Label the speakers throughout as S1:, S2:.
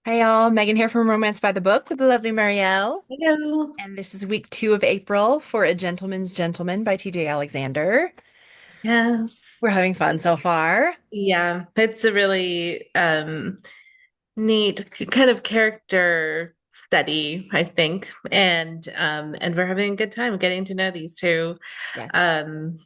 S1: Hey y'all, Megan here from Romance by the Book with the lovely Marielle.
S2: Hello.
S1: And this is week 2 of April for A Gentleman's Gentleman by TJ Alexander.
S2: Yes.
S1: We're having fun so far.
S2: Yeah, it's a really neat kind of character study, I think. And we're having a good time getting to know these two.
S1: Yes.
S2: Um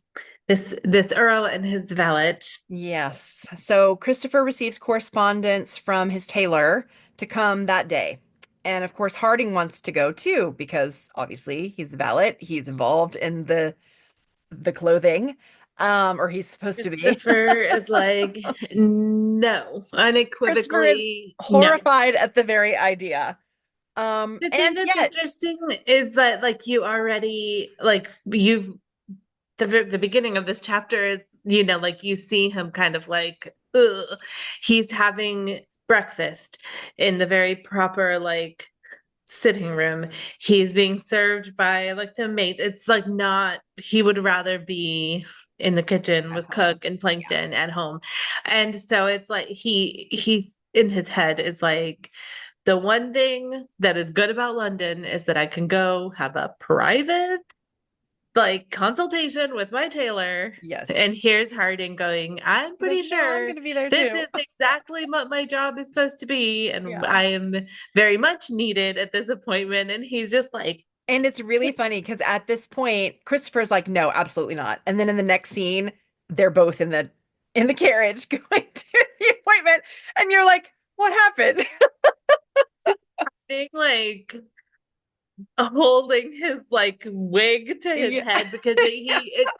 S2: this Earl and his valet.
S1: Yes. So Christopher receives correspondence from his tailor to come that day. And of course, Harding wants to go too, because obviously he's the valet. He's involved in the clothing. Or he's supposed to be.
S2: Christopher is like, no,
S1: Christopher is
S2: unequivocally no.
S1: horrified at the very idea.
S2: The thing
S1: And
S2: that's
S1: yet
S2: interesting is that like you already like you've the beginning of this chapter is, like you see him kind of like, ugh. He's having breakfast in the very proper like sitting room. He's being served by like the maid. It's like not, he would rather be in the kitchen
S1: at
S2: with
S1: home.
S2: Cook and
S1: Yeah.
S2: Plankton at home. And so it's like he's in his head is like the one thing that is good about London is that I can go have a private like consultation with my tailor.
S1: Yes.
S2: And here's Harding going, I'm
S1: He's like,
S2: pretty
S1: no, I'm
S2: sure
S1: going to be there
S2: this
S1: too.
S2: is exactly what my job is supposed to be. And
S1: Yeah.
S2: I am very much needed at this appointment. And he's just like,
S1: And it's really funny because at this point, Christopher's like, no, absolutely not. And then in the next scene, they're both in the carriage going to the appointment, and you're like, what happened?
S2: being like holding his like wig to his
S1: Yeah.
S2: head because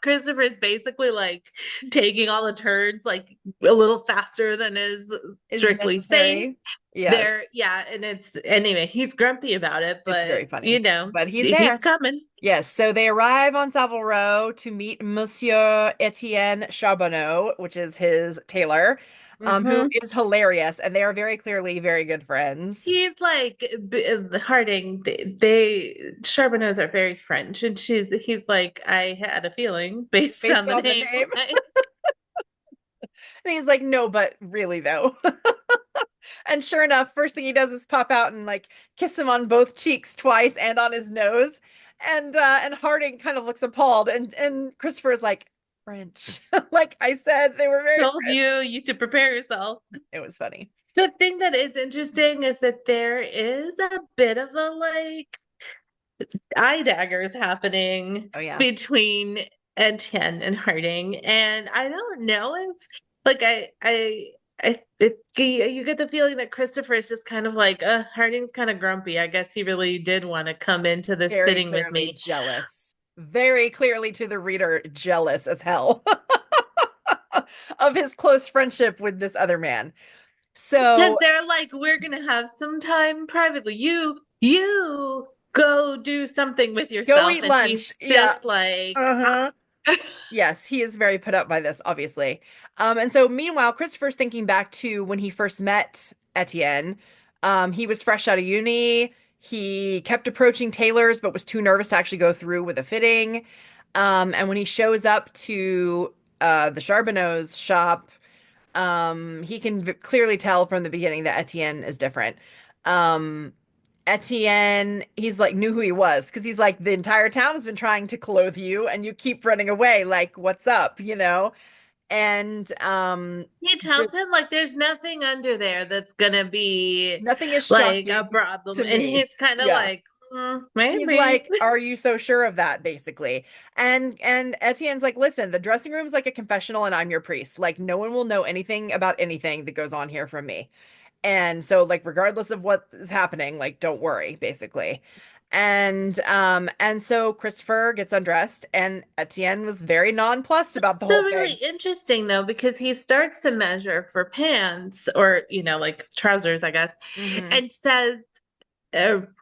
S2: Christopher is basically like taking all the turns like a little faster than is
S1: Is
S2: strictly safe.
S1: necessary. Yes,
S2: There, yeah, and it's anyway, he's grumpy about it,
S1: it's
S2: but
S1: very funny. But he's
S2: he's
S1: there.
S2: coming.
S1: Yes, so they arrive on Savile Row to meet Monsieur Etienne Charbonneau, which is his tailor, who
S2: Hmm.
S1: is hilarious, and they are very clearly very good friends.
S2: He's like Harding. Charbonneaus are very French, and he's like, I had a feeling based
S1: Based
S2: on the
S1: on the
S2: name.
S1: name. And he's like, no, but really though. And sure enough, first thing he does is pop out and like kiss him on both cheeks twice and on his nose. And Harding kind of looks appalled, and Christopher is like, French. Like I said, they were very
S2: Told
S1: French.
S2: you to prepare yourself.
S1: It was funny.
S2: The thing that is interesting is that there is a bit of a like eye daggers happening
S1: Oh yeah.
S2: between Etienne and Harding, and I don't know if like you get the feeling that Christopher is just kind of like, Harding's kind of grumpy. I guess he really did want to come into this
S1: Very
S2: sitting with
S1: clearly
S2: me.
S1: jealous. Very clearly to the reader, jealous as hell of his close friendship with this other man.
S2: Because
S1: So
S2: they're like, we're gonna have some time privately. You go do something with
S1: go
S2: yourself.
S1: eat
S2: And
S1: lunch.
S2: he's
S1: Yeah.
S2: just like,
S1: Uh-huh. Yes, he is very put up by this, obviously. And so meanwhile, Christopher's thinking back to when he first met Etienne. He was fresh out of uni. He kept approaching tailors, but was too nervous to actually go through with a fitting. And when he shows up to the Charbonneau's shop, he can clearly tell from the beginning that Etienne is different. Um, Etienne, he's like knew who he was because he's like the entire town has been trying to clothe you and you keep running away. Like, what's up, you know? And
S2: he tells him like there's nothing under there that's gonna be
S1: nothing is
S2: like a
S1: shocking
S2: problem.
S1: to
S2: And
S1: me.
S2: he's kind of
S1: Yeah.
S2: like,
S1: He's
S2: maybe.
S1: like, "Are you so sure of that?" basically. And Etienne's like, "Listen, the dressing room's like a confessional and I'm your priest. Like no one will know anything about anything that goes on here from me." And so like regardless of what is happening, like don't worry, basically. And so Christopher gets undressed and Etienne was very nonplussed about the
S2: So
S1: whole
S2: really
S1: thing.
S2: interesting though, because he starts to measure for pants or, like trousers, I guess,
S1: Hmm.
S2: and says,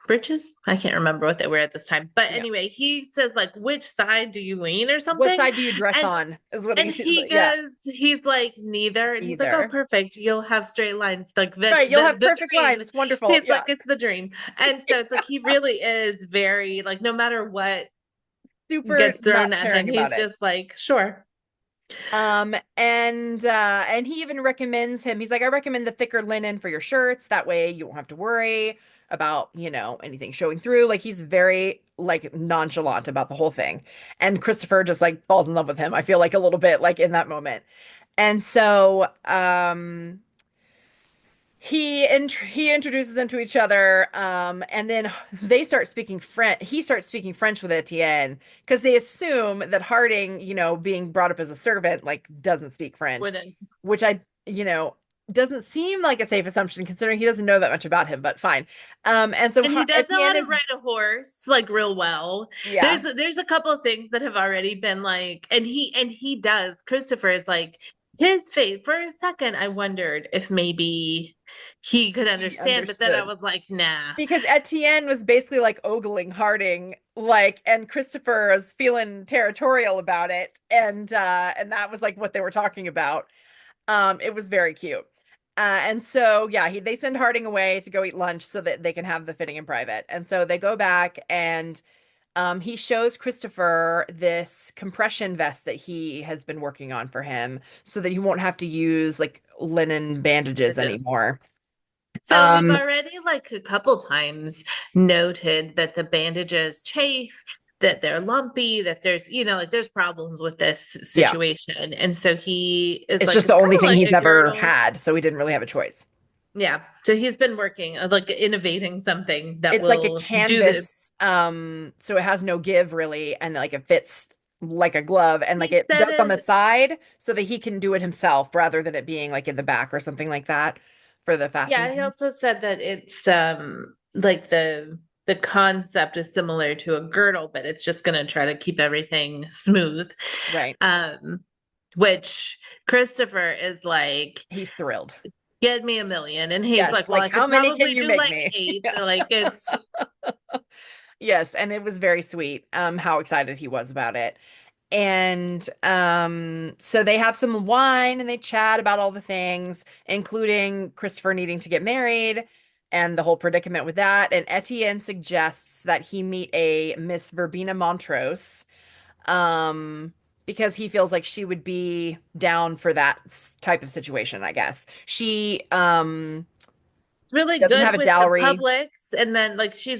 S2: breeches. I can't remember what they were at this time, but
S1: Yeah.
S2: anyway, he says like, "Which side do you lean?" or
S1: What
S2: something,
S1: side do you dress
S2: and
S1: on? Is what
S2: and
S1: he's
S2: he
S1: like. Yeah,
S2: goes, he's like, "Neither," and he's like, "Oh,
S1: either.
S2: perfect. You'll have straight lines, like
S1: Right, you'll have
S2: the
S1: perfect
S2: dream."
S1: lines. Wonderful.
S2: He's
S1: Yeah.
S2: like, "It's the dream," and so it's like he really is very like, no matter what
S1: Super
S2: gets thrown
S1: not
S2: at him,
S1: caring about
S2: he's
S1: it.
S2: just like, "Sure."
S1: And he even recommends him. He's like, I recommend the thicker linen for your shirts. That way you won't have to worry about, anything showing through. Like he's very like nonchalant about the whole thing. And Christopher just like falls in love with him. I feel like a little bit like in that moment. And so he introduces them to each other, and then they start speaking French. He starts speaking French with Etienne because they assume that Harding, being brought up as a servant, like doesn't speak French,
S2: Wouldn't.
S1: which doesn't seem like a safe assumption considering he doesn't know that much about him, but fine. And so
S2: And he does know how
S1: Etienne
S2: to
S1: is,
S2: ride a horse like real well.
S1: yeah,
S2: There's a couple of things that have already been like, and he does. Christopher is like his face. For a second, I wondered if maybe he could
S1: he
S2: understand, but then I
S1: understood.
S2: was like, nah.
S1: Because Etienne was basically like ogling Harding, like, and Christopher was feeling territorial about it, and that was like what they were talking about. It was very cute. And so yeah, they send Harding away to go eat lunch so that they can have the fitting in private. And so they go back and he shows Christopher this compression vest that he has been working on for him so that he won't have to use like linen bandages
S2: It just
S1: anymore.
S2: so we've
S1: Um,
S2: already like a couple times noted that the bandages chafe, that they're lumpy, that there's, like there's problems with this
S1: yeah.
S2: situation. And so he is
S1: It's
S2: like,
S1: just
S2: it's
S1: the
S2: kind
S1: only
S2: of
S1: thing
S2: like
S1: he's
S2: a
S1: ever
S2: girdle.
S1: had, so he didn't really have a choice.
S2: Yeah. So he's been working like innovating something that
S1: It's like a
S2: will do the
S1: canvas, so it has no give really, and like it fits like a glove, and like
S2: he
S1: it
S2: said
S1: does on the
S2: it.
S1: side so that he can do it himself rather than it being like in the back or something like that for the
S2: Yeah, he
S1: fastening.
S2: also said that it's like the concept is similar to a girdle, but it's just gonna try to keep everything smooth.
S1: Right.
S2: Um, which Christopher is like,
S1: He's thrilled.
S2: get me a million. And he's
S1: Yes,
S2: like, well,
S1: like
S2: I
S1: how
S2: could
S1: many can
S2: probably
S1: you
S2: do
S1: make
S2: like
S1: me?
S2: eight.
S1: Yeah.
S2: Like it's
S1: Yes, and it was very sweet how excited he was about it. And so they have some wine and they chat about all the things, including Christopher needing to get married and the whole predicament with that. And Etienne suggests that he meet a Miss Verbena Montrose, um, because he feels like she would be down for that type of situation, I guess. She
S2: really
S1: doesn't
S2: good
S1: have a
S2: with the
S1: dowry.
S2: publics, and then like she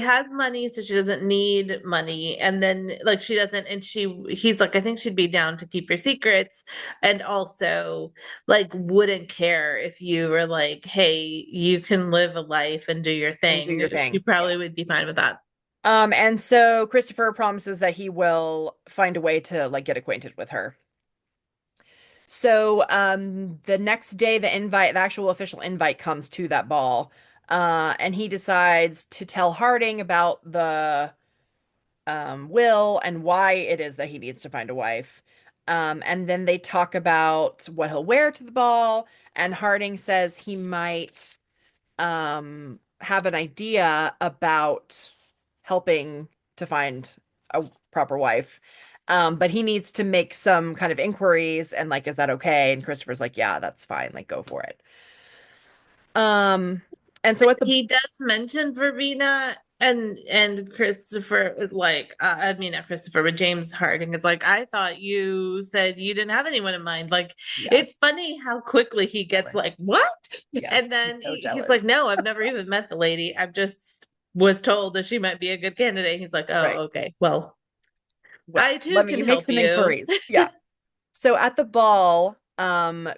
S2: has money, so she doesn't need money, and then like she doesn't, and he's like, I think she'd be down to keep your secrets, and also like wouldn't care if you were like, hey, you can live a life and do your
S1: And do
S2: thing.
S1: your
S2: She
S1: thing. Yeah.
S2: probably would be fine with that.
S1: And so Christopher promises that he will find a way to like get acquainted with her. So the next day the actual official invite comes to that ball. And he decides to tell Harding about the will and why it is that he needs to find a wife. And then they talk about what he'll wear to the ball, and Harding says he might have an idea about helping to find a proper wife. But he needs to make some kind of inquiries and like, is that okay? And Christopher's like, yeah, that's fine. Like, go for it. Um, and so at the
S2: He does mention Verbena, and Christopher is like, I mean, not Christopher, but James Harding is like, I thought you said you didn't have anyone in mind. Like,
S1: Yeah,
S2: it's funny how quickly he gets
S1: jealous.
S2: like, what?
S1: Yeah,
S2: And
S1: he's
S2: then
S1: so
S2: he's
S1: jealous.
S2: like, no, I've never even met the lady. I've just was told that she might be a good candidate. He's like,
S1: Right.
S2: oh, okay. Well,
S1: Well,
S2: I too
S1: let me
S2: can
S1: make
S2: help
S1: some
S2: you.
S1: inquiries. Yeah. So at the ball,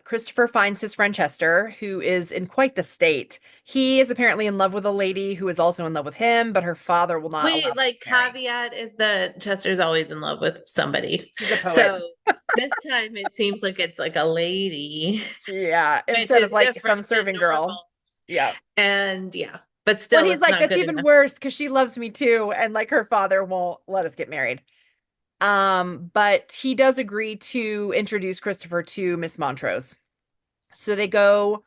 S1: Christopher finds his friend Chester, who is in quite the state. He is apparently in love with a lady who is also in love with him, but her father will not allow
S2: Wait,
S1: them to
S2: like
S1: marry.
S2: caveat is that Chester's always in love with somebody.
S1: He's a poet.
S2: So this time it seems like it's like a lady,
S1: Yeah,
S2: which
S1: instead of
S2: is
S1: like
S2: different
S1: some
S2: than
S1: serving girl.
S2: normal.
S1: Yeah.
S2: And yeah, but
S1: Well, and
S2: still,
S1: he's
S2: it's
S1: like,
S2: not
S1: that's
S2: good
S1: even
S2: enough.
S1: worse because she loves me too, and like her father won't let us get married. But he does agree to introduce Christopher to Miss Montrose. So they go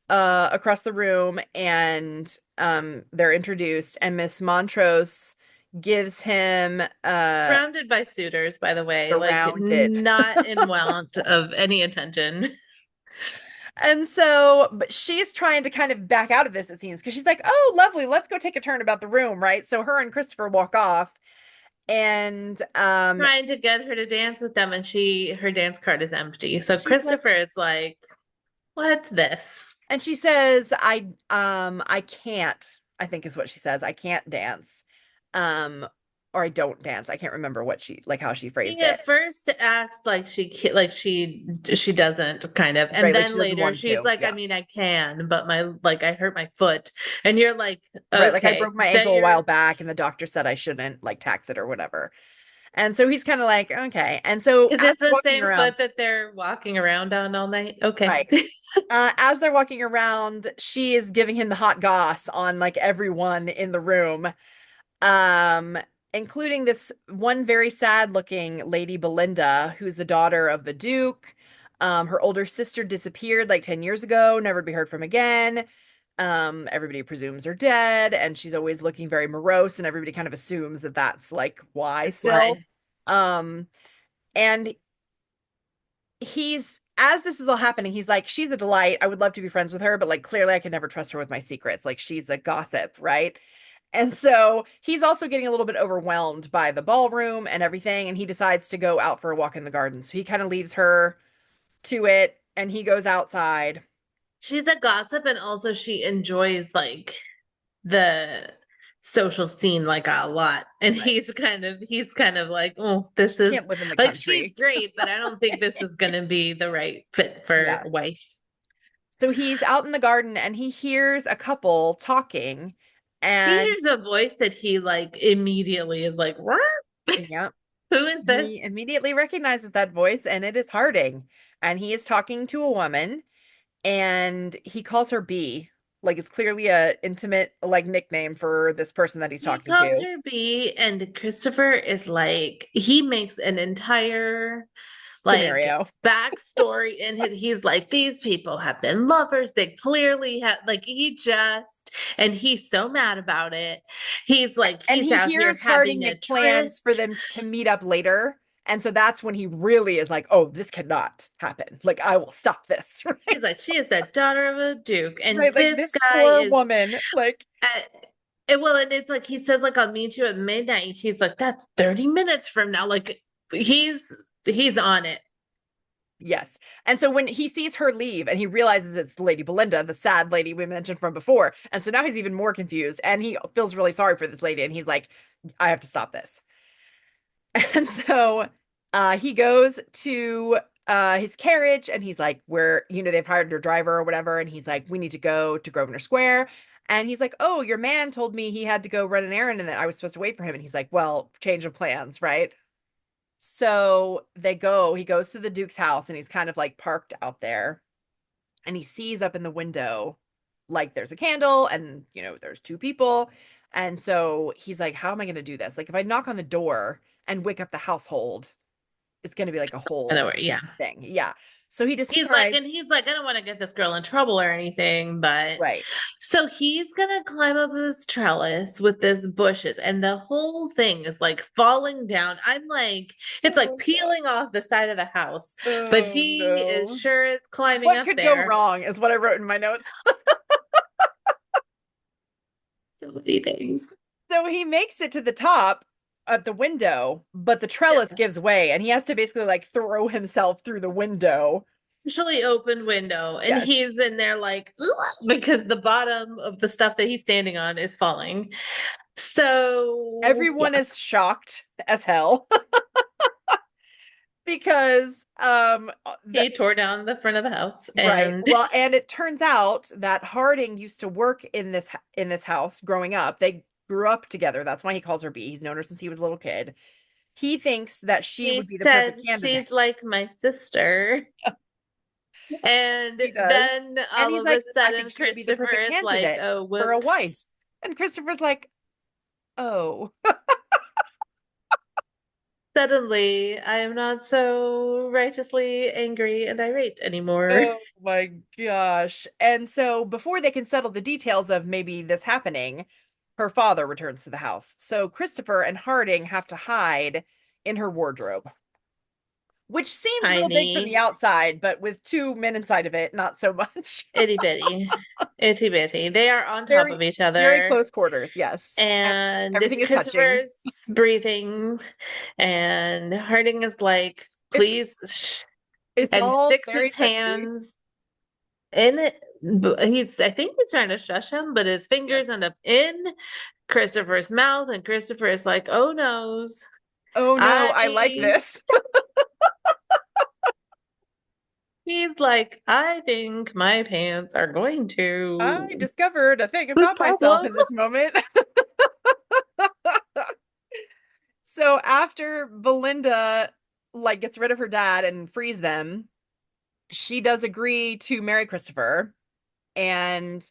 S1: across the room and they're introduced, and Miss Montrose gives him
S2: Surrounded by suitors, by the way, like
S1: surrounded.
S2: not in want of any attention.
S1: And so, but she's trying to kind of back out of this, it seems, because she's like, oh, lovely, let's go take a turn about the room, right? So her and Christopher walk off. And
S2: Trying to get her to dance with them, and her dance card is empty. So
S1: she's like,
S2: Christopher is like, "What's this?"
S1: and she says, I can't, I think is what she says. I can't dance. Um, or I don't dance. I can't remember what she like how she
S2: She
S1: phrased it.
S2: at first acts like she doesn't kind of, and
S1: Right, like she
S2: then
S1: doesn't
S2: later
S1: want
S2: she's
S1: to.
S2: like, "I
S1: Yeah.
S2: mean, I can, but my like I hurt my foot," and you're like,
S1: Right, like I
S2: "Okay,
S1: broke my
S2: that
S1: ankle a
S2: you're."
S1: while back and the doctor said I shouldn't like tax it or whatever. And so he's kind of like, okay. And so
S2: Is
S1: as
S2: this
S1: they're
S2: the
S1: walking
S2: same
S1: around,
S2: foot that they're walking around on all night? Okay.
S1: right. As they're walking around, she is giving him the hot goss on like everyone in the room. Um, including this one very sad looking Lady Belinda, who's the daughter of the Duke. Her older sister disappeared like 10 years ago, never to be heard from again. Everybody presumes her dead, and she's always looking very morose, and everybody kind of assumes that that's like why
S2: That's
S1: still.
S2: why.
S1: Um, and he's as this is all happening, he's like, she's a delight. I would love to be friends with her, but like clearly I can never trust her with my secrets. Like she's a gossip, right? And so he's also getting a little bit overwhelmed by the ballroom and everything, and he decides to go out for a walk in the garden. So he kind of leaves her to it, and he goes outside.
S2: She's a gossip, and also she enjoys like the social scene like a lot. And
S1: Right.
S2: he's kind of like, "Oh,
S1: She
S2: this
S1: can't
S2: is
S1: live in the
S2: like she's
S1: country.
S2: great, but I don't think this is gonna be the right fit for
S1: Yeah.
S2: a wife."
S1: So he's out in the garden and he hears a couple talking,
S2: He
S1: and
S2: hears a voice that he like immediately is like, "What?
S1: yeah,
S2: Who is this?"
S1: he immediately recognizes that voice, and it is Harding. And he is talking to a woman, and he calls her B. Like it's clearly a intimate like nickname for this person that he's
S2: He
S1: talking
S2: calls
S1: to.
S2: her B, and Christopher is like, he makes an entire like
S1: Scenario.
S2: backstory in he's like, these people have been lovers. They clearly have like and he's so mad about it. He's like,
S1: And
S2: he's
S1: he
S2: out here
S1: hears Harding
S2: having a
S1: make plans for
S2: tryst.
S1: them to meet up later. And so that's when he really is like, oh, this cannot happen. Like, I will stop this. Right.
S2: He's like, she is the daughter of a duke, and
S1: Right. Like,
S2: this
S1: this
S2: guy
S1: poor
S2: is
S1: woman. Like,
S2: well, and it's like he says, like, I'll meet you at midnight. He's like, that's 30 minutes from now. Like he's on it.
S1: yes. And so when he sees her leave and he realizes it's Lady Belinda, the sad lady we mentioned from before. And so now he's even more confused and he feels really sorry for this lady. And he's like, I have to stop this. And so he goes to his carriage and he's like, where, they've hired their driver or whatever. And he's like, we need to go to Grosvenor Square. And he's like, oh, your man told me he had to go run an errand and that I was supposed to wait for him. And he's like, well, change of plans, right? So he goes to the Duke's house and he's kind of like parked out there and he sees up in the window like there's a candle and, there's two people. And so he's like, how am I going to do this? Like, if I knock on the door and wake up the household, it's going to be like a
S2: I know
S1: whole
S2: where, yeah.
S1: thing. Yeah. So he
S2: He's like,
S1: decides,
S2: and he's like, I don't want to get this girl in trouble or anything, but
S1: right.
S2: so he's gonna climb up this trellis with this bushes, and the whole thing is like falling down. I'm like, it's like
S1: Oh, God.
S2: peeling off the side of the house, but
S1: Oh,
S2: he is
S1: no.
S2: sure climbing
S1: What
S2: up
S1: could go
S2: there.
S1: wrong is what I wrote in my notes.
S2: So many things.
S1: So he makes it to the top of the window, but the trellis gives
S2: Yes.
S1: way and he has to basically like throw himself through the window.
S2: Partially open window, and
S1: Yes.
S2: he's in there like, "Ugh," because the bottom of the stuff that he's standing on is falling. So yeah,
S1: Everyone is shocked as hell because
S2: he tore down the front of the house,
S1: right.
S2: and
S1: Well, and it turns out that Harding used to work in this house growing up. They grew up together. That's why he calls her B. He's known her since he was a little kid. He thinks that she
S2: he
S1: would be the
S2: said,
S1: perfect
S2: she's
S1: candidate.
S2: like my sister. And
S1: He does.
S2: then
S1: And
S2: all
S1: he's
S2: of a
S1: like, I
S2: sudden,
S1: think she would be the
S2: Christopher
S1: perfect
S2: is like,
S1: candidate
S2: oh,
S1: for a wife.
S2: whoops.
S1: And Christopher's like, oh,
S2: Suddenly, I am not so righteously angry and irate anymore.
S1: oh my gosh. And so before they can settle the details of maybe this happening, her father returns to the house. So Christopher and Harding have to hide in her wardrobe. which seems real big from the
S2: tiny,
S1: outside, but with two men inside of it, not so much.
S2: itty bitty, itty bitty. They are on top
S1: Very,
S2: of each
S1: very
S2: other,
S1: close quarters, yes. And
S2: and
S1: everything is touching.
S2: Christopher's breathing, and Harding is like,
S1: It's
S2: please, shh,
S1: it's
S2: and
S1: all
S2: sticks
S1: very
S2: his
S1: sexy.
S2: hands in it. I think he's trying to shush him, but his fingers
S1: Yes.
S2: end up in Christopher's mouth, and Christopher is like, oh noes.
S1: Oh no, I like
S2: I
S1: this.
S2: He's like, I think my pants are going
S1: I
S2: to
S1: discovered a thing
S2: with
S1: about myself
S2: problem.
S1: in this moment. So after Belinda like gets rid of her dad and frees them, she does agree to marry Christopher, and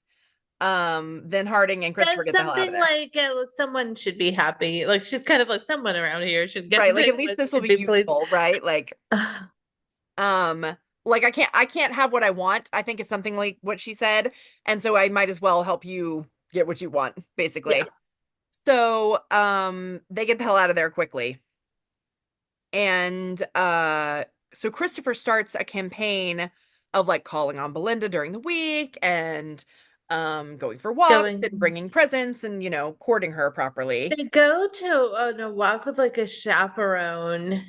S1: then Harding and Christopher
S2: That's
S1: get the hell out of
S2: something
S1: there.
S2: like someone should be happy. Like she's kind of like someone around here should get
S1: Right, like at least this will
S2: should
S1: be
S2: be pleased.
S1: useful, right? Um like I can't have what I want, I think is something like what she said, and so I might as well help you get what you want,
S2: Yeah.
S1: basically. So they get the hell out of there quickly. And so Christopher starts a campaign of like calling on Belinda during the week and going for walks and
S2: Going.
S1: bringing presents and courting her properly.
S2: They go to on a walk with like a chaperone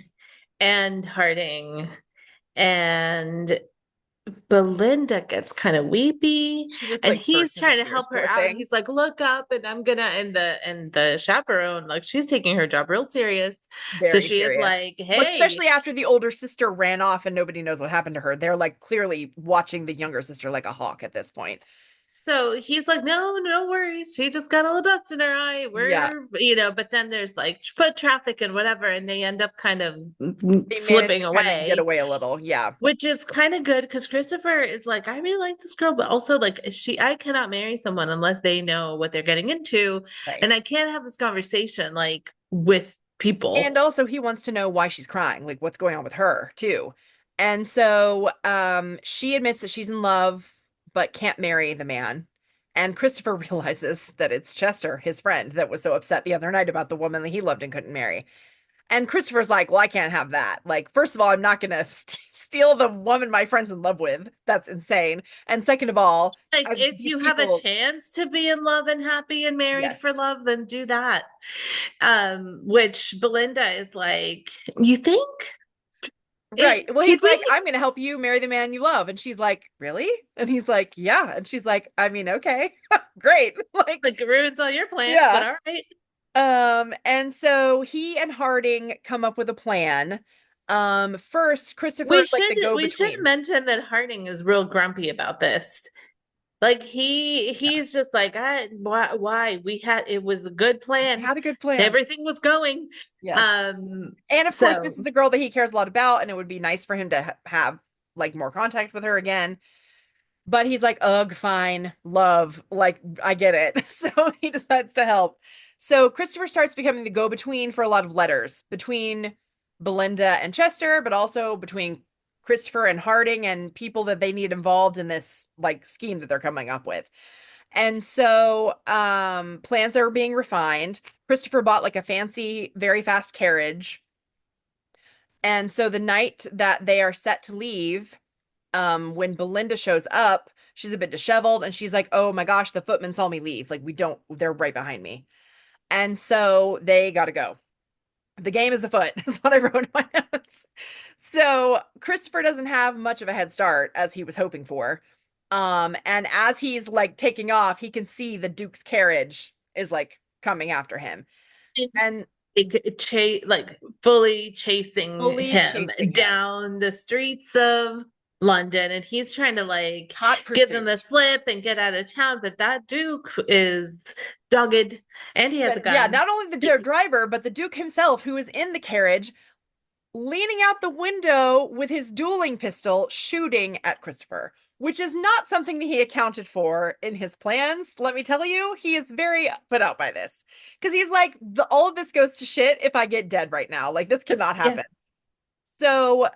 S2: and Harding, and Belinda gets kind of weepy,
S1: She just
S2: and
S1: like
S2: he's
S1: bursts into
S2: trying to
S1: tears,
S2: help her
S1: poor
S2: out.
S1: thing.
S2: He's like, look up, and I'm gonna, and the chaperone, like she's taking her job real serious. So
S1: Very
S2: she is
S1: serious.
S2: like,
S1: Well,
S2: hey.
S1: especially after the older sister ran off and nobody knows what happened to her. They're like clearly watching the younger sister like a hawk at this point.
S2: So he's like, no, no worries. She just got a little dust in her eye.
S1: Yeah,
S2: But then there's like foot traffic and whatever, and they end up kind of
S1: they managed
S2: slipping
S1: to kind of get
S2: away,
S1: away a little. Yeah,
S2: which is kind of good because Christopher is like, I really like this girl, but also like I cannot marry someone unless they know what they're getting into.
S1: right.
S2: And I can't have this conversation like with people.
S1: And also he wants to know why she's crying, like what's going on with her too. And so she admits that she's in love but can't marry the man. And Christopher realizes that it's Chester, his friend, that was so upset the other night about the woman that he loved and couldn't marry. And Christopher's like, "Well, I can't have that. Like, first of all, I'm not going to steal the woman my friend's in love with. That's insane. And second of all,
S2: Like if
S1: these
S2: you have a
S1: people,
S2: chance to be in love and happy and married for
S1: yes.
S2: love, then do that. Which Belinda is like, you think?
S1: Right. Well,
S2: He's
S1: he's
S2: like,
S1: like, I'm going to help you marry the man you love. And she's like, really? And he's like, yeah. And she's like, I mean, okay, great. Like,
S2: like ruins all your plans, but
S1: yeah.
S2: all right.
S1: And so he and Harding come up with a plan. First, Christopher
S2: We
S1: is like
S2: should
S1: the
S2: we should
S1: go-between.
S2: mention that Harding is real grumpy about this. Like
S1: Yeah.
S2: he's just like, why we had it was a good
S1: We
S2: plan.
S1: had a good plan.
S2: Everything was going.
S1: Yes.
S2: Um,
S1: And of course, this
S2: so
S1: is a girl that he cares a lot about, and it would be nice for him to have like more contact with her again. But he's like, ugh, fine, love, like I get it. So he decides to help. So Christopher starts becoming the go-between for a lot of letters between Belinda and Chester, but also between Christopher and Harding and people that they need involved in this like scheme that they're coming up with. And so plans are being refined. Christopher bought like a fancy, very fast carriage. And so the night that they are set to leave, when Belinda shows up, she's a bit disheveled and she's like, "Oh my gosh, the footmen saw me leave. Like we don't, they're right behind me." And so they got to go. The game is afoot, is what I wrote in my notes. So Christopher doesn't have much of a head start as he was hoping for. And as he's like taking off, he can see the Duke's carriage is like coming after him and
S2: like fully chasing
S1: fully
S2: him
S1: chasing him.
S2: down the streets of London, and he's trying to like
S1: Hot
S2: give them the
S1: pursuit.
S2: slip and get out of town, but that Duke is dogged, and he has a
S1: But yeah,
S2: gun.
S1: not only the driver, but the Duke himself, who is in the carriage, leaning out the window with his dueling pistol, shooting at Christopher, which is not something that he accounted for in his plans. Let me tell you, he is very put out by this because he's like, all of this goes to shit if I get dead right now. Like, this cannot
S2: Yeah.
S1: happen. So,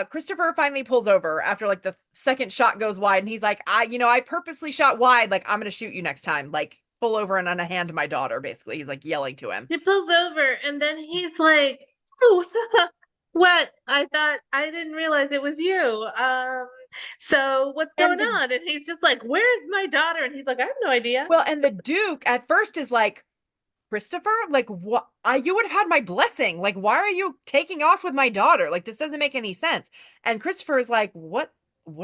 S1: Christopher finally pulls over after like the second shot goes wide, and he's like, I purposely shot wide. Like, I'm gonna shoot you next time. Like, pull over and unhand my daughter. Basically, he's like yelling to him.
S2: He pulls over, and then he's like, oh, What? I thought I didn't realize it was you. So what's
S1: And
S2: going
S1: the
S2: on? And he's just like, "Where's my daughter?" And he's like, "I have no idea."
S1: well, and the Duke at first is like, Christopher, like what you would have had my blessing. Like, why are you taking off with my daughter? Like, this doesn't make any sense. And Christopher is like, what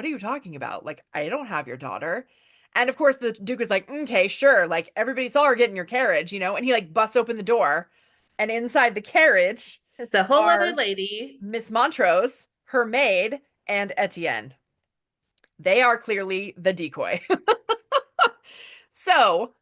S1: are you talking about? Like, I don't have your daughter. And of course the Duke is like, okay, sure. Like everybody saw her get in your carriage, and he like busts open the door. And inside the carriage
S2: It's a whole other
S1: are
S2: lady.
S1: Miss Montrose, her maid, and Etienne. They are clearly the decoy. So,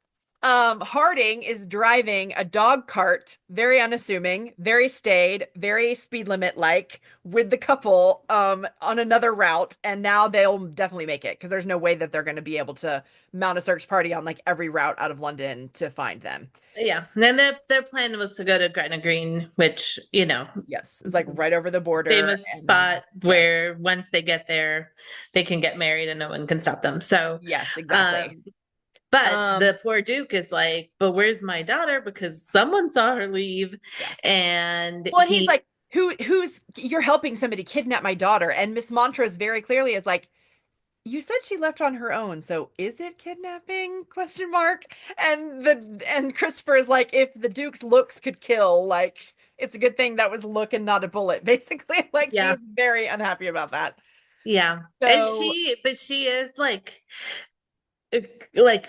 S1: Harding is driving a dog cart, very unassuming, very staid, very speed limit like, with the couple on another route, and now they'll definitely make it because there's no way that they're going to be able to mount a search party on like every route out of London to find them.
S2: Yeah. And then their plan was to go to Gretna Green, which,
S1: Yes, it's like right over the border,
S2: famous
S1: and
S2: spot
S1: yes,
S2: where once they get there, they can get married and no one can stop them. So,
S1: yes, exactly.
S2: um, but
S1: Um,
S2: the poor Duke is like, "But where's my daughter? Because someone saw her leave."
S1: yeah.
S2: And
S1: Well, and he's like, who's you're helping somebody kidnap my daughter, and Miss Montrose very clearly is like, you said she left on her own, so is it kidnapping? Question mark. And Christopher is like, if the Duke's looks could kill, like it's a good thing that was look and not a bullet. Basically, like he
S2: yeah,
S1: is very unhappy about that.
S2: yeah. And
S1: So
S2: but she is like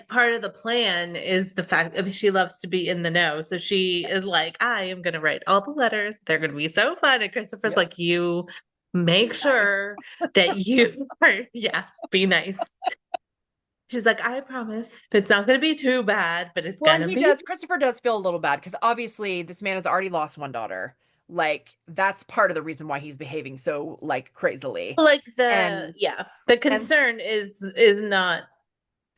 S2: part of the plan is the fact that she loves to be in the know. So she is
S1: yes,
S2: like, I am going to write all the letters. They're going to be so fun. And Christopher's
S1: yes,
S2: like, you make
S1: be nice.
S2: sure that you are, yeah, be nice. She's like, I promise it's not going to be too bad, but it's
S1: Well,
S2: going
S1: and
S2: to be
S1: Christopher does feel a little bad because obviously this man has already lost one daughter. Like that's part of the reason why he's behaving so like crazily.
S2: like
S1: And
S2: the
S1: and
S2: concern is not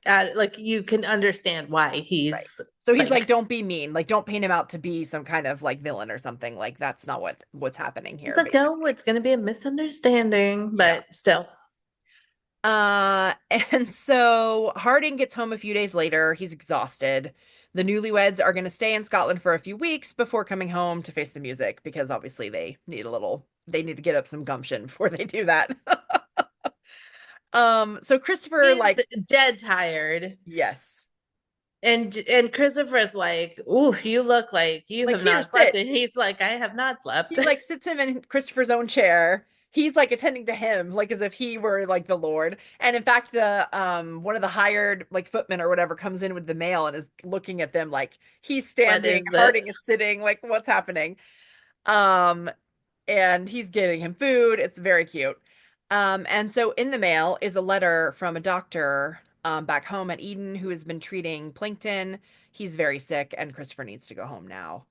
S2: like you can understand why
S1: right.
S2: he's
S1: So he's like,
S2: like
S1: don't be mean. Like, don't paint him out to be some kind of like villain or something. Like, that's not what's happening
S2: he's
S1: here,
S2: like, oh,
S1: basically.
S2: it's going to be a misunderstanding,
S1: Yeah.
S2: but still.
S1: And so Harding gets home a few days later. He's exhausted. The newlyweds are going to stay in Scotland for a few weeks before coming home to face the music because obviously they need to get up some gumption before they do that. So Christopher,
S2: He's
S1: like,
S2: dead tired.
S1: yes,
S2: And Christopher's like, "Ooh, you look like you
S1: like,
S2: have
S1: here,
S2: not slept."
S1: sit.
S2: And he's like, "I have not slept."
S1: He like sits him in Christopher's own chair. He's like attending to him, like as if he were like the Lord. And in fact, the one of the hired like footmen or whatever comes in with the mail and is looking at them like he's
S2: What
S1: standing,
S2: is
S1: Harding
S2: this?
S1: is sitting, like what's happening? Um, and he's getting him food. It's very cute. And so in the mail is a letter from a doctor back home at Eden who has been treating Plankton. He's very sick, and Christopher needs to go home now.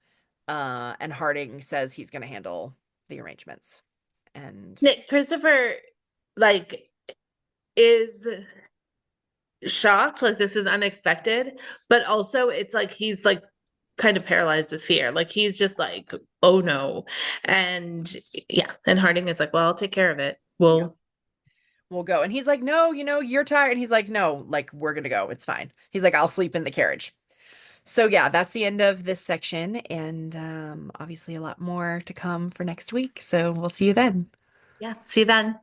S1: And Harding says he's going to handle the arrangements. And
S2: Nick Christopher like is shocked, like this is unexpected, but also it's like he's like kind of paralyzed with fear. Like he's just like, "Oh no." And yeah, and Harding is like, "Well, I'll take care of it.
S1: yeah,
S2: Well,
S1: we'll go. And he's like, no, you're tired. And he's like, no, like, we're going to go. It's fine. He's like, I'll sleep in the carriage. So, yeah, that's the end of this section. And obviously, a lot more to come for next week. So, we'll see you then.
S2: yeah, see you then."